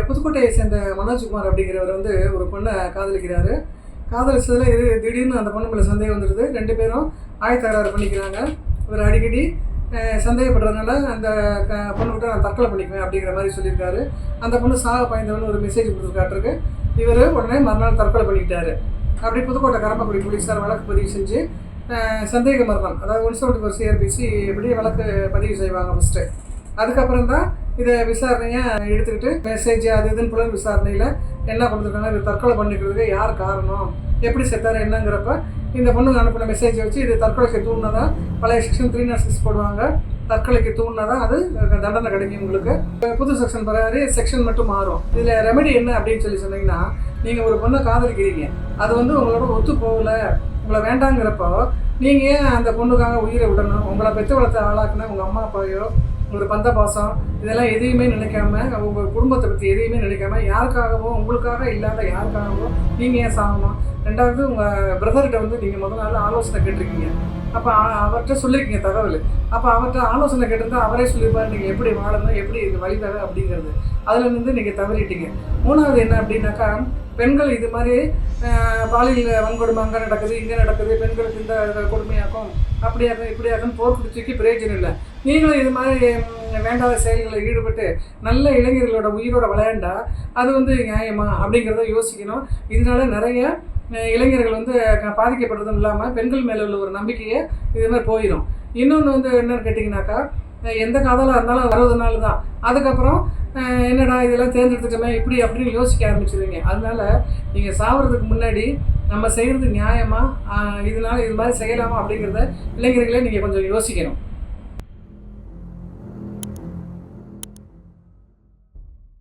புதுக்கோட்டையை சேர்ந்த மனோஜ்குமார் அப்படிங்கிறவர் வந்து ஒரு பொண்ணை காதலிக்கிறாரு. காதலிச்சதில் திடீர்னு அந்த பொண்ணு மேலே சந்தேகம் வந்துடுது. 2 பேரும் ஆயத்தகராறு பண்ணிக்கிறாங்க. இவர் அடிக்கடி சந்தேகப்படுறதுனால அந்த பொண்ணுக்கிட்ட நான் தற்கொலை பண்ணிக்குவேன் அப்படிங்கிற மாதிரி சொல்லியிருக்காரு. அந்த பொண்ணு சாக பயந்தவன்னு ஒரு மெசேஜ் கொடுத்துருக்காட்டிருக்கு. இவர் உடனே மறுநாள் தற்கொலை பண்ணிக்கிட்டாரு. அப்படி புதுக்கோட்டை கரம்பக்குடி போலீஸார் வழக்கு பதிவு செஞ்சு சந்தேக மரணம், அதாவது 174 CRPC எப்படி வழக்கு பதிவு செய்வாங்க ஃபஸ்ட்டு. அதுக்கப்புறம் தான் இதை விசாரணையாக எடுத்துக்கிட்டு மெசேஜ் அது இதுன்னு புலன் விசாரணையில் என்ன கொடுத்துருக்காங்க, இது தற்கொலை பண்ணிக்கிறதுக்கு யார் காரணம், எப்படி செத்தார் என்னங்கிறப்ப இந்த பொண்ணுங்க அனுப்பின மெசேஜை வச்சு இது தற்கொலைக்கு தூண்டினதான் பழைய செக்ஷன் 306 போடுவாங்க. தற்கொலைக்கு தூண்டினதான் அது தண்டனை கிடைக்கும். உங்களுக்கு புது செக்ஷன் பிறகு செக்ஷன் மட்டும் மாறும். இதில் ரெமெடி என்ன அப்படின்னு சொன்னீங்கன்னா, நீங்கள் ஒரு பொண்ணை காதலிக்கிறீங்க, அது வந்து உங்களோட ஒத்து போகலை, உங்களை வேண்டாங்கிறப்போ நீங்கள் ஏன் அந்த பொண்ணுக்காக உயிரை விடணும்? உங்களை பெற்று வளர்த்த ஆளாக்குன உங்கள் அம்மா அப்பாவையோ ஒரு பந்த பாசம் இதெல்லாம் எதையுமே நினைக்காம, உங்கள் குடும்பத்தை பற்றி எதையுமே நினைக்காம, யாருக்காகவோ உங்களுக்காக இல்லாத யாருக்காகவோ நீங்கள் ஏன் சாகணும்? 2வது உங்கள் பிரதர்கிட்ட வந்து நீங்கள் முதல் நாள் ஆலோசனை கேட்டிருக்கீங்க. அப்போ அவர்கிட்ட சொல்லியிருக்கீங்க தகவல். அப்போ அவர்கிட்ட ஆலோசனை கேட்டிருந்தா அவரே சொல்லியிருப்பார் நீங்கள் எப்படி வாழணும், எப்படி இது வழிதர அப்படிங்கிறது. அதுலேருந்து நீங்கள் தவறிட்டீங்க. 3வது என்ன அப்படின்னாக்கா, பெண்கள் இது மாதிரி பாலியல் வன்கொடுமை அங்கே நடக்குது இங்கே நடக்குது, பெண்களுக்கு இந்த கொடுமையாக்கும் அப்படியாக்கும் இப்படியாக்கும் போர்க்குடி தூக்கி பிரயோஜனம் இல்லை. நீங்களும் இது மாதிரி வேண்டாத செயல்களில் ஈடுபட்டு நல்ல இளைஞர்களோட உயிரோட விளையாண்டா அது வந்து நியாயமா அப்படிங்கிறத யோசிக்கணும். இதனால நிறைய இளைஞர்கள் வந்து பாதிக்கப்படுறதும் இல்லாமல் பெண்கள் மேலே உள்ள ஒரு நம்பிக்கையை இது மாதிரி போயிடும். இன்னொன்று வந்து என்னன்னு கேட்டிங்கனாக்கா, எந்த காதலாக இருந்தாலும் 60 நாள் தான். அதுக்கப்புறம் என்னடா இதெல்லாம் தேர்ந்தெடுத்துட்டோமே இப்படி அப்படின்னு யோசிக்க ஆரம்பிச்சிடுவீங்க. அதனால நீங்கள் சாகிறதுக்கு முன்னாடி நம்ம செய்கிறது நியாயமா, இதனால இது மாதிரி செய்யலாமா அப்படிங்கிறத இளைஞர்களே நீங்கள் கொஞ்சம் யோசிக்கணும்.